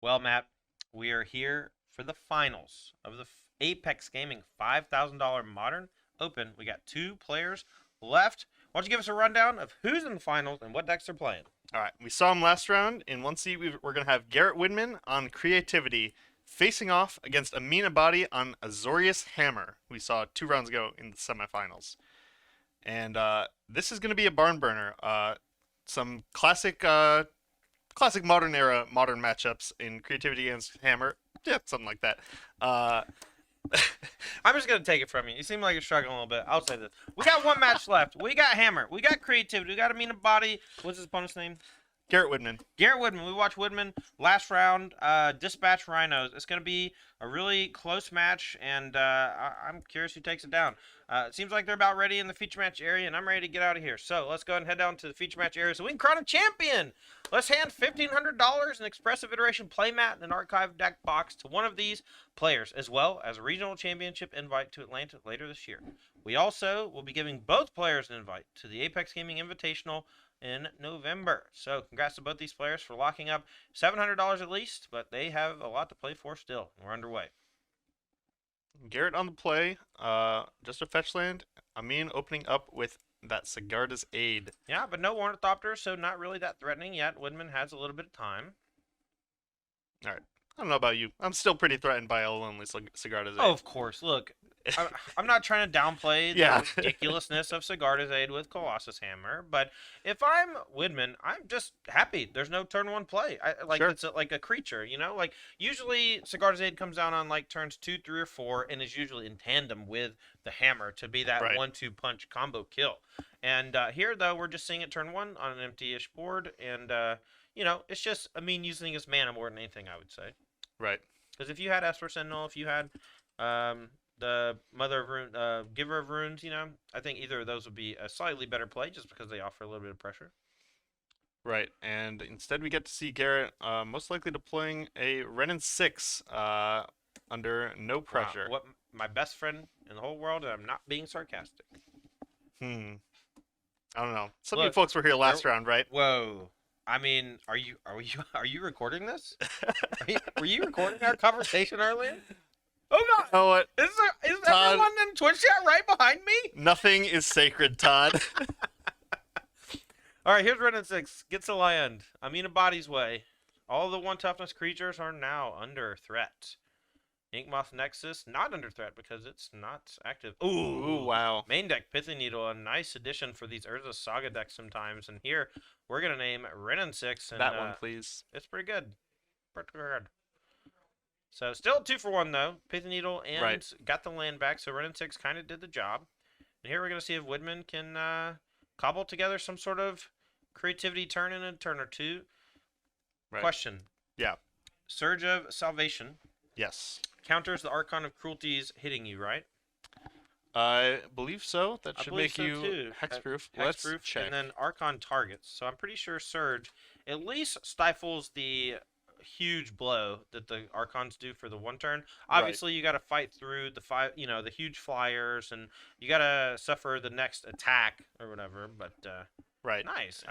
Well, Matt, we are here for the finals of the Apex Gaming $5,000 Modern Open. We got two players left. Why don't you give us a rundown of who's in the finals and what decks they're playing? All right, we saw him last round. In one seat, we're going to have Garrett Widman on Creativity facing off against Amina Body on Azorius Hammer. We saw 2 rounds ago in the semifinals. And this is going to be a barn burner. Some classic modern era modern matchups in Creativity against Hammer. Yeah, something like that. Uh, I'm just going to take it from you. You seem like you're struggling a little bit. I'll say this. We got one match left. We got Hammer. We got Creativity. We got Amina Body. What's his opponent's name? Garrett Widman. Garrett Woodman. We watched Woodman last round. Dispatch Rhinos. It's going to be a really close match, and I'm curious who takes it down. It seems like they're about ready in the feature match area, and I'm ready to get out of here. So let's go ahead and head down to the feature match area so we can crown a champion. Let's hand $1,500 in Expressive Iteration playmat and an archive deck box to one of these players, as well as a regional championship invite to Atlanta later this year. We also will be giving both players an invite to the Apex Gaming Invitational in November. So congrats to both these players for locking up $700 at least, but they have a lot to play for still. We're underway. Garrett on the play. Just a fetch land. Amin opening up with that Sigarda's Aid. Yeah, but no Ornithopter, so not really that threatening yet. Woodman has a little bit of time. All right. I don't know about you. I'm still pretty threatened by a lonely Sigarda's Aid. Oh, of course. Look, I'm not trying to downplay the ridiculousness of Sigarda's Aid with Colossus Hammer, but if I'm Widman, I'm just happy. There's no turn one play. Sure. It's like a creature, you know? Like usually Sigarda's Aid comes down on like turns 2, 3, or 4, and is usually in tandem with the hammer to be that Right. 1-2 punch combo kill. And here though, we're just seeing it turn 1 on an empty-ish board, and it's just using his mana more than anything, I would say. Right. Because if you had Esper Sentinel, if you had the Mother of Rune, Giver of Runes, I think either of those would be a slightly better play just because they offer a little bit of pressure. Right. And instead we get to see Garrett most likely deploying a Renin 6 under no pressure. Wow, what my best friend in the whole world, and I'm not being sarcastic. I don't know. Some of you folks were here last round, right? Whoa. Are you recording this? Were you recording our conversation earlier? Oh God! You know what? Is Todd, everyone in Twitch chat right behind me? Nothing is sacred, Todd. All right, here's Renin 6. Gets a land. Amina Body's way. All the 1 toughness creatures are now under threat. Inkmoth Nexus not under threat because it's not active. Ooh, wow. Main deck Pithy Needle, a nice addition for these Urza Saga decks sometimes. And here we're gonna name Renin 6. And, that one, please. It's pretty good. Pretty good. So still 2 for 1 though. Pithy Needle and got the land back. So Renin 6 kind of did the job. And here we're gonna see if Widman can cobble together some sort of creativity turn in a turn or two. Right. Question. Yeah. Surge of Salvation. Yes. Counters the Archon of Cruelties hitting you, right? I believe so. That should make so you too. hexproof. Hexproof, Let's check. and then Archon targets. So I'm pretty sure Surge at least stifles the huge blow that the Archons do for the 1 turn. Obviously, you got to fight through the huge flyers, and you got to suffer the next attack or whatever. But right. Nice.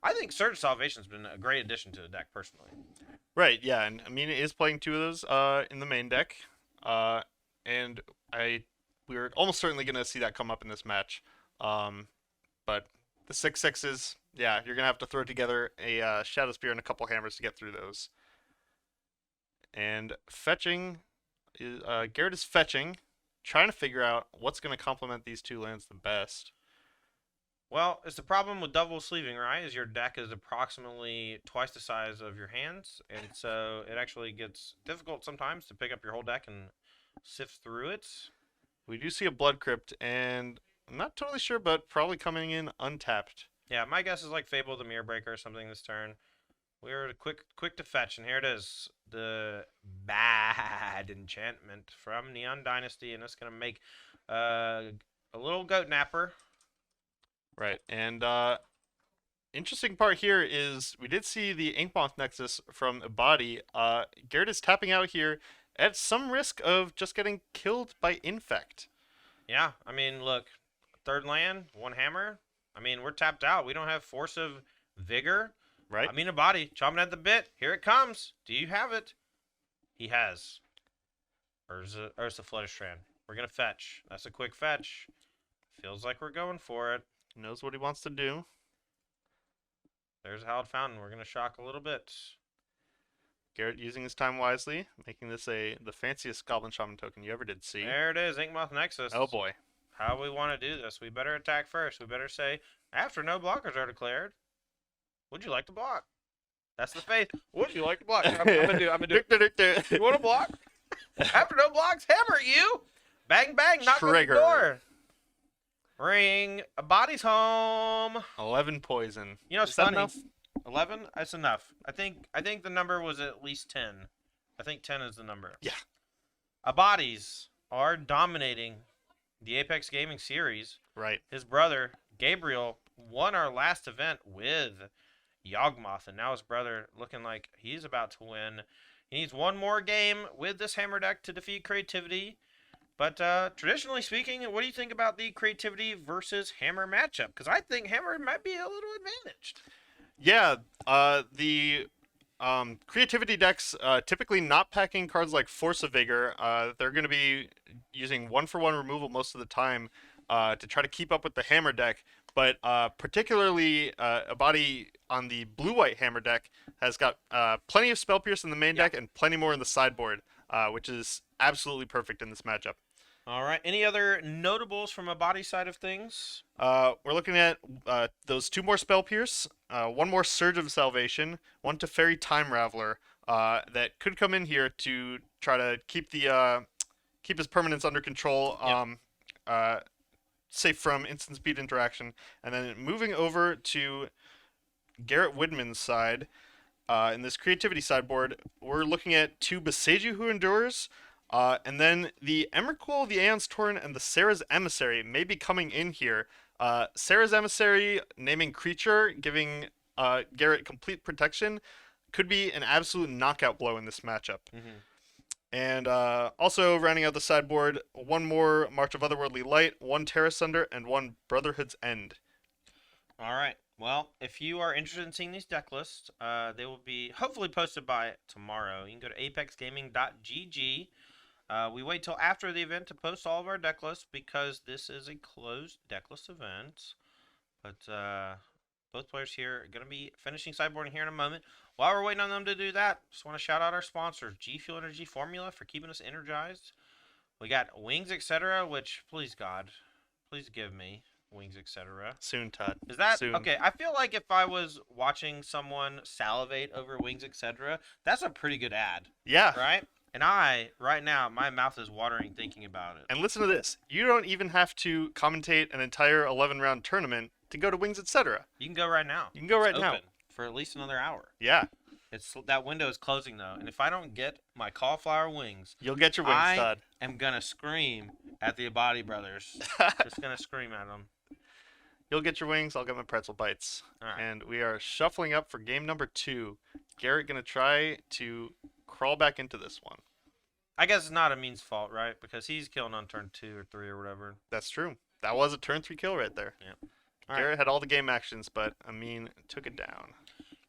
I think Surge Salvation's been a great addition to the deck personally. Right, yeah, and Amina is playing 2 of those in the main deck, and we're almost certainly going to see that come up in this match. But the 6/6s, yeah, you're going to have to throw together a Shadow Spear and a couple hammers to get through those. And fetching, Garrett is fetching, trying to figure out what's going to complement these 2 lands the best. Well, it's the problem with double sleeving, right? Is your deck is approximately twice the size of your hands, and so it actually gets difficult sometimes to pick up your whole deck and sift through it. We do see a Blood Crypt, and I'm not totally sure, but probably coming in untapped. Yeah, my guess is like Fable the Mirror Breaker or something this turn. We're quick to fetch, and here it is. The bad enchantment from Neon Dynasty, and it's going to make a little Goat Napper. Right, and interesting part here is we did see the Inkmoth Nexus from a body. Garrett is tapping out here at some risk of just getting killed by Infect. Yeah, look, 3rd land, 1 hammer. We're tapped out. We don't have Force of Vigor. Right? I mean, a body chomping at the bit. Here it comes. Do you have it? He has. Urza Flutterstrand. We're gonna fetch. That's a quick fetch. Feels like we're going for it. Knows what he wants to do. There's a Hallowed Fountain. We're gonna shock a little bit. Garrett using his time wisely, making this the fanciest Goblin Shaman token you ever did see. There it is, Inkmoth Nexus. Oh boy. How we want to do this? We better attack first. We better say, after no blockers are declared, would you like to block? That's the faith. Would you like to block? I'm gonna do it. You want to block? After no blocks, hammer at you. Bang, bang, knock Trigger. on the door. Ring. A body's home. 11 poison. You know, it's Is that funny. enough? 11? That's enough. I think the number was at least 10. I think 10 is the number. Yeah. Bodies are dominating the Apex Gaming series. Right. His brother, Gabriel, won our last event with Yawgmoth, and now his brother looking like he's about to win. He needs one more game with this hammer deck to defeat Creativity. But traditionally speaking, what do you think about the Creativity versus Hammer matchup? Because I think Hammer might be a little advantaged. Yeah, the creativity decks, typically not packing cards like Force of Vigor, they're going to be using 1-for-1 removal most of the time to try to keep up with the Hammer deck. But particularly a body on the blue-white Hammer deck has got plenty of Spell Pierce in the main deck and plenty more in the sideboard, which is absolutely perfect in this matchup. All right. Any other notables from a body side of things? We're looking at those 2 more Spell Pierce, 1 more Surge of Salvation, 1 Teferi Time Raveler that could come in here to try to keep keep his permanents under control, safe from instant speed interaction. And then moving over to Garrett Widman's side, in this creativity sideboard, we're looking at 2 Boseiju Who Endures, and then the Emrakul, the Aeon's Torrent, and the Sarah's Emissary may be coming in here. Sarah's Emissary, naming creature, giving Garrett complete protection, could be an absolute knockout blow in this matchup. Mm-hmm. And also rounding out the sideboard, 1 more March of Otherworldly Light, 1 Terra Sunder, and 1 Brotherhood's End. All right. Well, if you are interested in seeing these deck lists, they will be hopefully posted by tomorrow. You can go to apexgaming.gg. We wait till after the event to post all of our deck lists because this is a closed deck list event. But both players here are going to be finishing sideboarding here in a moment. While we're waiting on them to do that, just want to shout out our sponsors, G Fuel Energy Formula, for keeping us energized. We got Wings, etc., which, please God, please give me Wings, etc. Soon, Todd. Is that Soon. okay? I feel like if I was watching someone salivate over Wings, etc., that's a pretty good ad, Yeah. right? And right now, my mouth is watering thinking about it. And listen to this. You don't even have to commentate an entire 11-round tournament to go to Wings, etc. You can go right now. You can go right It's now. open for at least another hour. Yeah. That window is closing though, and if I don't get my cauliflower wings, You'll get your wings, I Todd. am gonna scream at the Abadi brothers. Just gonna scream at them. You'll get your wings. I'll get my pretzel bites. All right. And we are shuffling up for game number 2. Garrett going to try to crawl back into this one. I guess it's not a means fault, right? Because he's killing on turn 2 or 3 or whatever. That's true. That was a turn 3 kill right there. Yeah. Garrett had all the game actions, but Amin took it down.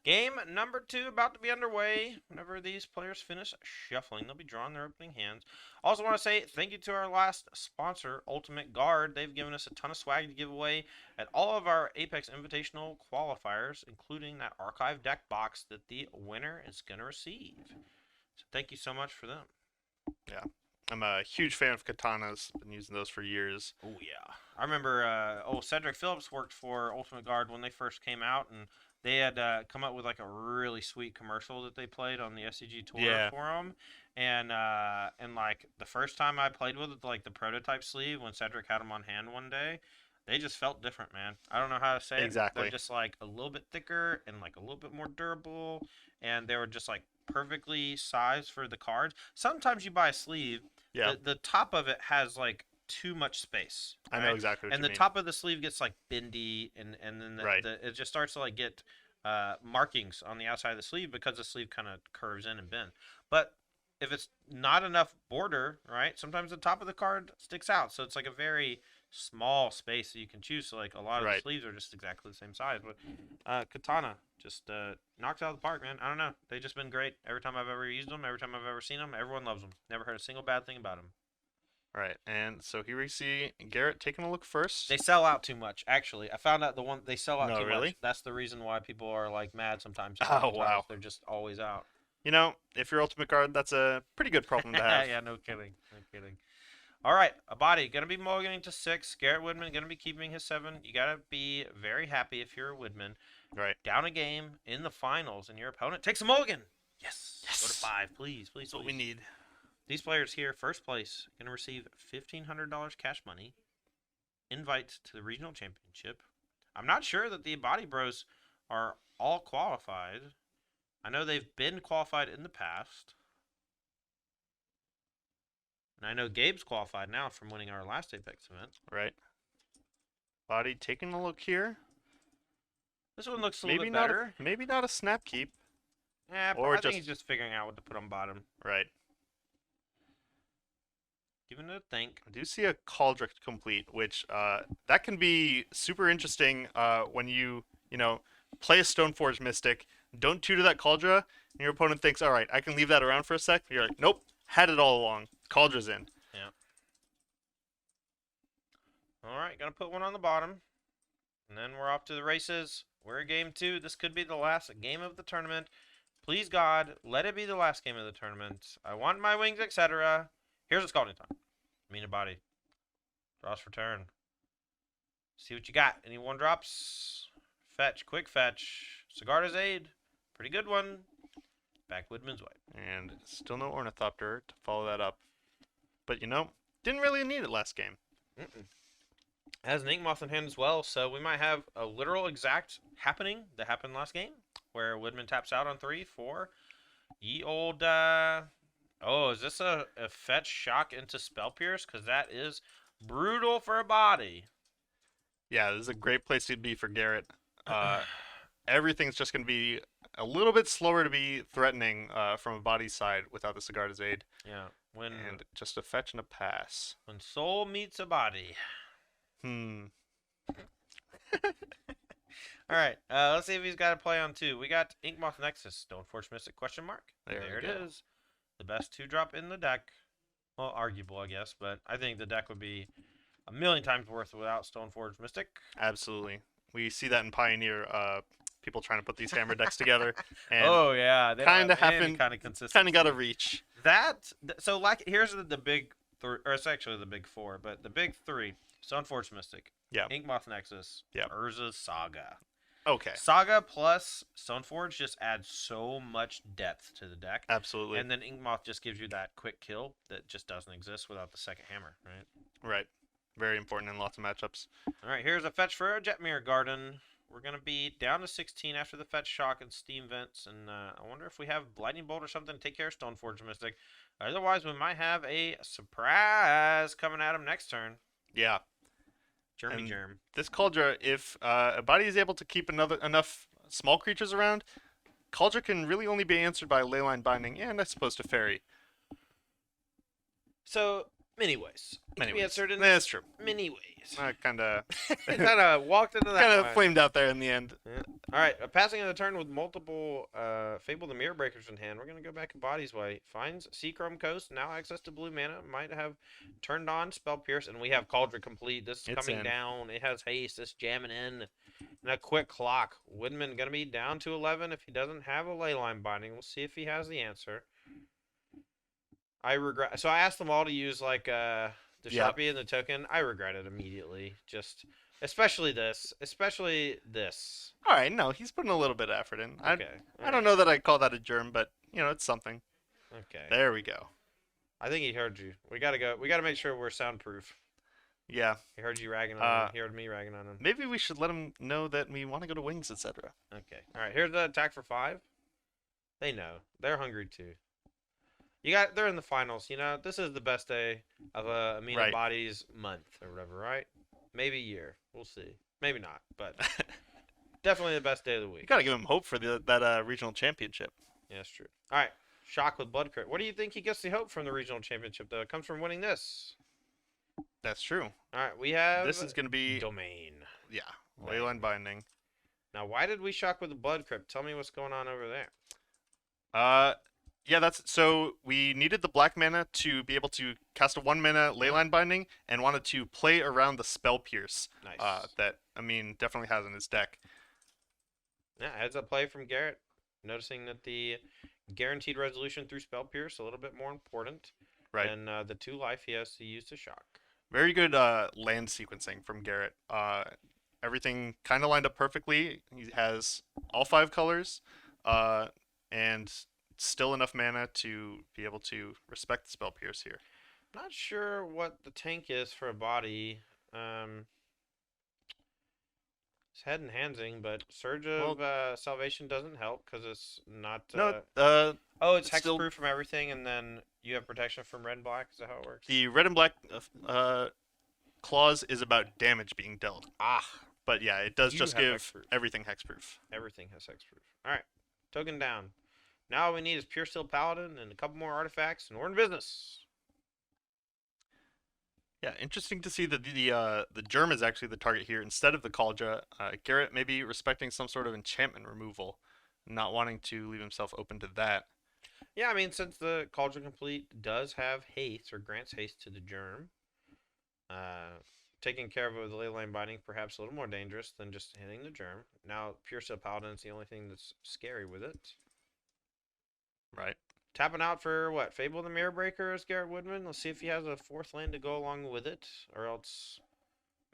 Game number 2 about to be underway. Whenever these players finish shuffling, they'll be drawing their opening hands. Also want to say thank you to our last sponsor, Ultimate Guard. They've given us a ton of swag to give away at all of our Apex Invitational qualifiers, including that archive deck box that the winner is going to receive. So thank you so much for them. Yeah. I'm a huge fan of katanas. Been using those for years. Oh, yeah. I remember Cedric Phillips worked for Ultimate Guard when they first came out, and they had come up with like a really sweet commercial that they played on the SCG tour for them. And like the first time I played with it, like the prototype sleeve, when Cedric had them on hand one day, they just felt different, man. I don't know how to say Exactly. it. They're just like a little bit thicker and like a little bit more durable, and they were just like perfectly sized for the cards. Sometimes you buy a sleeve, the top of it has like too much space. I know exactly what and you the mean. top of the sleeve gets like bendy, and then it just starts to like get markings on the outside of the sleeve because the sleeve kind of curves in and bend. But if it's not enough border, right, sometimes the top of the card sticks out, so it's like a very small space that you can choose. So like a lot of the Right. sleeves are just exactly the same size. But Katana just knocks out of the park, man. I don't know. They've just been great every time I've ever used them. Every time I've ever seen them, everyone loves them. Never heard a single bad thing about them. Right. And so here we see Garrett taking a look first. They sell out too much. Actually, I found out the one they sell out No, too really? much. That's the reason why people are like mad sometimes. Oh, wow. They're just always out. You know, if you're Ultimate Guard, that's a pretty good problem to have. Yeah, no kidding. No kidding. All right, a body gonna be mulliganing to 6. Garrett Woodman gonna be keeping his 7. You gotta be very happy if you're a Woodman. Right. Down a game in the finals, and your opponent takes a mulligan. Yes. Yes. Go to 5, please, please. That's what we need. These players here, first place, gonna receive $1,500 cash money. Invite to the regional championship. I'm not sure that the Body Bros are all qualified. I know they've been qualified in the past. And I know Gabe's qualified now from winning our last Apex event. Right. Body taking a look here. This one looks a little bit better. Maybe not a snap keep. Yeah, or I think he's just figuring out what to put on bottom. Right. Giving it a think. I do see a Cauldron complete, which that can be super interesting when you play a Stoneforge Mystic, don't tutor that Cauldron, and your opponent thinks, all right, I can leave that around for a sec. You're like, nope, had it all along. Cauldron's in. Yeah. All right, gonna put one on the bottom, and then we're off to the races. We're at game 2. This could be the last game of the tournament. Please God, let it be the last game of the tournament. I want my wings, etc. Here's a Scalding Time. Mina Body. Draws for turn. See what you got. Any 1-drops? Fetch. Quick fetch. Sigarda's Aid. Pretty good one. Back Woodman's way. And still no Ornithopter to follow that up. But, didn't really need it last game. Has an Ink Moth in hand as well, so we might have a literal exact happening that happened last game, where Woodman taps out on 3 for ye old, oh, is this a fetch shock into Spell Pierce? Because that is brutal for a body. Yeah, this is a great place to be for Garrett. Everything's just going to be a little bit slower to be threatening from a body side without the Sigarda's Aid. Yeah, And just a fetch and a pass. when soul meets a body. All right, let's see if he's got a play on 2. We got Inkmoth Nexus, Stoneforge Mystic, question mark. There it is. The best 2-drop in the deck. Well, arguable, I guess, but I think the deck would be a million times worth without Stoneforge Mystic. Absolutely. We see that in Pioneer, people trying to put these hammer decks together. And Oh yeah, they kind of kind of consistent. kind of got to reach. So like here's the big 3, or it's actually the big 4, but the big 3: Stoneforge Mystic, Yeah. Inkmoth Nexus, Yeah. Urza's Saga. Okay. Saga plus Stoneforge just adds so much depth to the deck. Absolutely. And then Inkmoth just gives you that quick kill that just doesn't exist without the second hammer, right? Right. Very important in lots of matchups. All right, here's a fetch for a Jetmir Garden. We're going to be down to 16 after the fetch shock and steam vents. And I wonder if we have Lightning Bolt or something to take care of Stoneforge Mystic. Otherwise, we might have a surprise coming at him next turn. Yeah. Germ. This Cauldron, if a body is able to keep enough small creatures around, Cauldron can really only be answered by Leyline Binding and I suppose to Fairy. So, many ways. It can be answered in That's true. many ways. I kind of walked into that kind one. of flamed out there in the end. Yeah. All right, passing of the turn with multiple Fable the Mirror Breakers in hand. We're going to go back in Body's way. Finds Seachrome Coast, now access to blue mana. Might have turned on Spell Pierce, and we have Cauldron complete. This is It's coming in. down. It has haste. It's jamming in. And a quick clock. Woodman going to be down to 11 if he doesn't have a Leyline Binding. We'll see if he has the answer. I regret. So I asked them all to use like the Yep. Sharpie and the token. I regret it immediately. Especially this. All right, no, he's putting a little bit of effort in. Okay. I don't know that I call that a germ, but it's something. Okay. There we go. I think he heard you. We gotta go. We gotta make sure we're soundproof. Yeah. He heard you ragging on him. He heard me ragging on him. Maybe we should let him know that we want to go to wings, etc. Okay. All right. Here's the attack for 5. They know. They're hungry too. They're in the finals. This is the best day of a Amina Right. Bodies month or whatever, right? Maybe year. We'll see. Maybe not, but definitely the best day of the You week. gotta give him hope for that regional championship. Yeah, that's true. All right. Shock with Blood Crit. What do you think he gets the hope from the regional championship, though? It comes from winning this. That's true. All right, we have This is going to be, Domain. yeah, Bang. Leyline Binding. Now, why did we shock with the Blood Crypt? Tell me what's going on over there. Uh, yeah, that's so we needed the black mana to be able to cast a 1 mana Leyline Binding, and wanted to play around the Spell Pierce. Nice. That I mean definitely has in his deck. Yeah, heads up play from Garrett. Noticing that the guaranteed resolution through Spell Pierce a little bit more important Right. than the 2 life he has to use to shock. Very good land sequencing from Garrett. Everything kind of lined up perfectly. He has all 5 colors, and still enough mana to be able to respect the Spell Pierce here. Not sure what the tank is for a body. It's head and handsing, but Surge of Salvation doesn't help because it's not. No, oh, it's it's still- hexproof from everything, and then you have protection from red and black. Is that how it works? the red and black clause is about damage being dealt. Ah, But yeah, it does You just have give hexproof. everything hexproof. everything has hexproof. All right, token down. Now all we need is Pure Steel Paladin and a couple more artifacts, and we're in business. Yeah, interesting to see that the germ is actually the target here instead of the Kaldra. Garrett maybe respecting some sort of enchantment removal, not wanting to leave himself open to that. Yeah, I mean, since the Cauldron Complete does have haste or grants haste to the germ, taking care of it with the Leyline Binding perhaps a little more dangerous than just hitting the germ. Now, Pure Steel Paladin is the only thing that's scary with it. Right. Tapping out for what? Fable the Mirror Breaker is Garrett Woodman. Let's see if he has a 4th land to go along with it, or else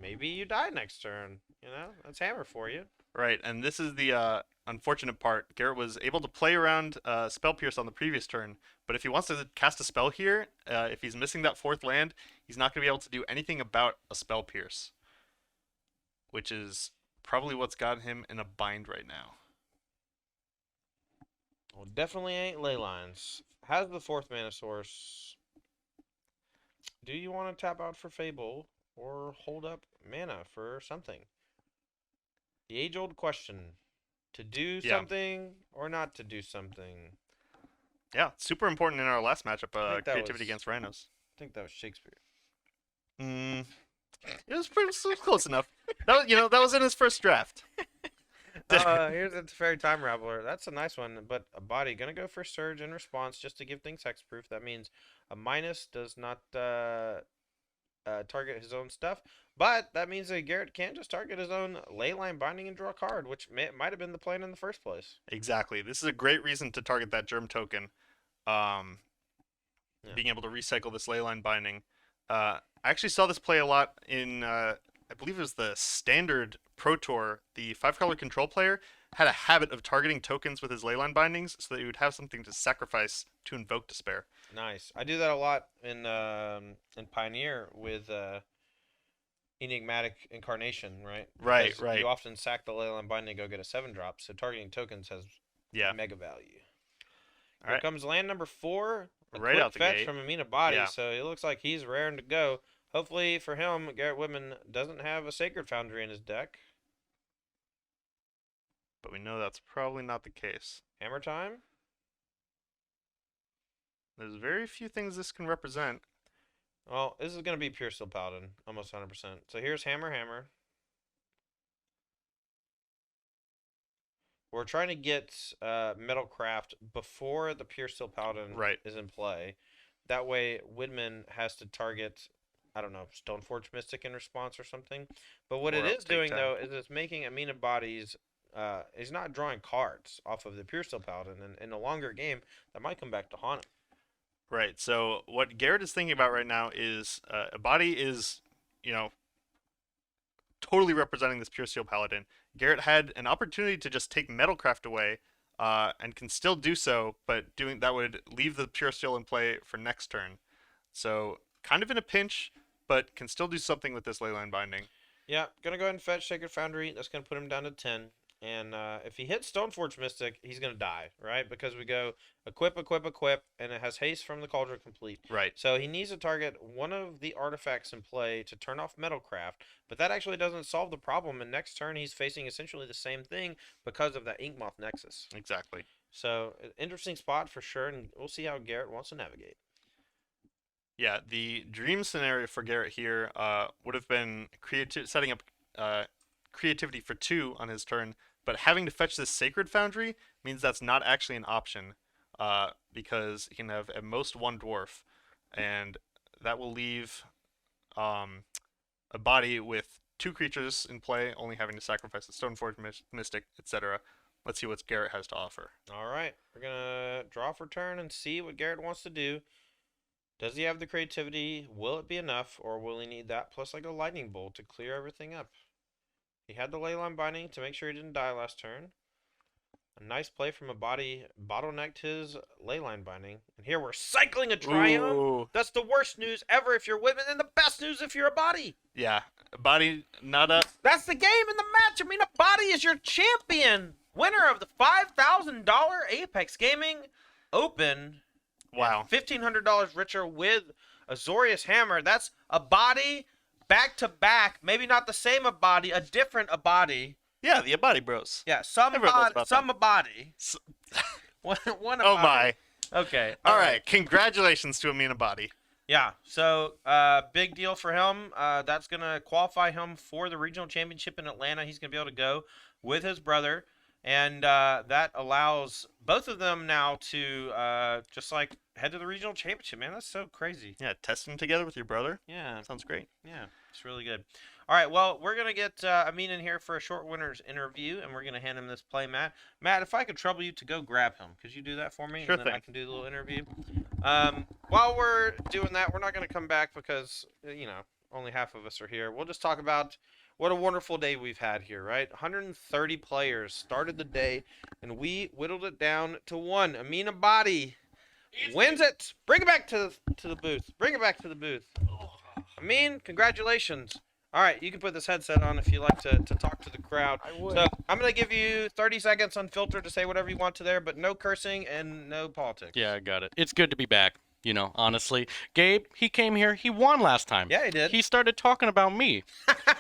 maybe you die next turn. You know, that's Hammer for you. Right, and this is the unfortunate part. Garrett was able to play around Spell Pierce on the previous turn, but if he wants to cast a spell here, if he's missing that 4th land, he's not going to be able to do anything about a Spell Pierce, which is probably what's got him in a bind right now. Well, definitely ain't Leylines. Has the 4th mana source. Do you want to tap out for Fable or hold up mana for something? The age-old question: to do Yeah. something or not to do something? Yeah, super important in our last matchup, I think that creativity was- against Rhinos. I think that was Shakespeare. Mm, it was close enough. That was, that was in his first draft. Here's a Fairy Time Raveler. That's a nice one, but a body gonna go for Surge in response just to give things hexproof. That means a minus does not target his own stuff, but that means that Garrett can just target his own Leyline Binding and draw a card, which might have been the plan in the first place. Exactly. This is a great reason to target that germ token. Being able to recycle this Leyline Binding. I actually saw this play a lot in, I believe it was the standard Pro Tour. The 5-color control player had a habit of targeting tokens with his Leyline Bindings so that he would have something to sacrifice to invoke Despair. Nice. I do that a lot in Pioneer with Enigmatic Incarnation, right? Right, Because right. You often sack the Leyline Binding to go get a 7-drop, so targeting tokens has Yeah. mega value. All Here right. comes land number 4. A Right quick out the fetch gate. from Amina Body, Yeah. so it looks like he's raring to go. Hopefully for him, Garrett Whitman doesn't have a Sacred Foundry in his deck. But we know that's probably not the case. Hammer time? There's very few things this can represent. Well, this is going to be Pure Steel Paladin, almost 100%. So here's Hammer, Hammer. We're trying to get Metalcraft before the Pure Steel Paladin Right. is in play. That way, Widman has to target, I don't know, Stoneforge Mystic in response or something. But what Or it is uptake doing, 10. though, is it's making Amina Bodies, he's not drawing cards off of the Pure Steel Paladin. And in a longer game, that might come back to haunt him. Right. So what Garrett is thinking about right now is a body is, totally representing this Pure Steel Paladin. Garrett had an opportunity to just take Metalcraft away, and can still do so, but doing that would leave the Pure Steel in play for next turn. So kind of in a pinch, but can still do something with this Leyline Binding. Yeah, gonna go ahead and fetch Sacred Foundry. That's gonna put him down to 10. And if he hits Stoneforge Mystic, he's gonna die, right? Because we go equip, equip, equip, and it has haste from the Cauldron Complete. Right. So he needs to target one of the artifacts in play to turn off Metalcraft, but that actually doesn't solve the problem. And next turn, he's facing essentially the same thing because of that Inkmoth Nexus. Exactly. So, interesting spot for sure, and we'll see how Garrett wants to navigate. Yeah, the dream scenario for Garrett here would have been setting up creativity for 2 on his turn, but having to fetch this Sacred Foundry means that's not actually an option because he can have at most 1 dwarf, and that will leave a body with 2 creatures in play, only having to sacrifice a Stoneforge Mystic, etc. Let's see what Garrett has to offer. All right, we're gonna draw for turn and see what Garrett wants to do. Does he have the creativity? Will it be enough, or will he need that plus like a lightning bolt to clear everything up? He had the Leyline Binding to make sure he didn't die last turn. A nice play from a body, bottlenecked his Leyline Binding. And here we're cycling a Triumph. Ooh. That's the worst news ever if you're Whitman, and the best news if you're a body. Yeah, body not a. That's the game in the match. I mean, a body is your champion. Winner of the $5,000 Apex Gaming Open. Wow. $1,500 richer with Azorius Hammer. That's a body back to back. Maybe not the same a body, a different a body. Yeah, the Abadi Bros. Yeah, some Everyone knows body, about some them. a body. S- one Oh Abadi. my. Okay. All right. Congratulations to Amin Abadi. Yeah. So, big deal for him. That's gonna qualify him for the regional championship in Atlanta. He's gonna be able to go with his brother, and that allows both of them now to just like head to the regional championship. Man, that's so crazy. Yeah, testing together with your brother. Yeah. Sounds great. Yeah, it's really good. All right, well, we're going to get Amin in here for a short winner's interview, and we're going to hand him this play, Matt. Matt, if I could trouble you to go grab him, could you do that for me? Sure and then I thing. can do the little interview. While we're doing that, we're not going to come back because, only half of us are here. We'll just talk about what a wonderful day we've had here, right? 130 players started the day, and we whittled it down to 1. Amin Abadi wins it. Bring it back to the booth. Bring it back to the booth. Amin, congratulations. All right, you can put this headset on if you like to talk to the crowd. I would. So I'm going to give you 30 seconds unfiltered to say whatever you want to there, but no cursing and no politics. Yeah, I got it. It's good to be back, honestly. Gabe, he came here. He won last time. Yeah, he did. He started talking about me.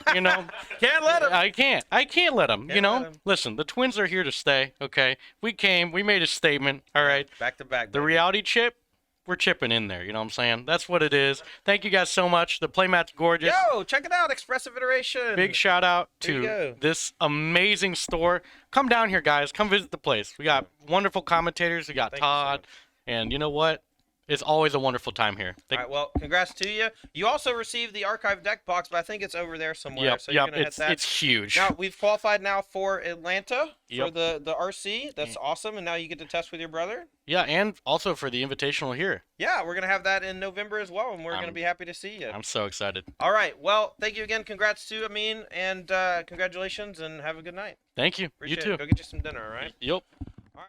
Can't let him. I can't let him, Can't let him. Listen, the Twins are here to stay, okay? We came. We made a statement, all right? Back to back. The baby. reality chip, we're chipping in there, you know what I'm saying? That's what it is. Thank you guys so much. The playmat's gorgeous. Yo, check it out. Expressive Iteration. Big shout out There you to go. this amazing store. Come down here, guys. Come visit the place. We got wonderful commentators. We got Thank you so Todd. much. And you know what? It's always a wonderful time here. All right, well, congrats to you. You also received the archive deck box, but I think it's over there somewhere. So you're yep. going to hit that. It's huge. Now, we've qualified now for Atlanta for Yep. the RC. That's awesome. And now you get to test with your brother. Yeah, and also for the invitational here. Yeah, we're going to have that in November as well, and we're going to be happy to see you. I'm so excited. All right. Well, thank you again. Congrats to Amin, and congratulations, and have a good night. Thank you. Appreciate You it. too. Go get you some dinner, all right? Yep.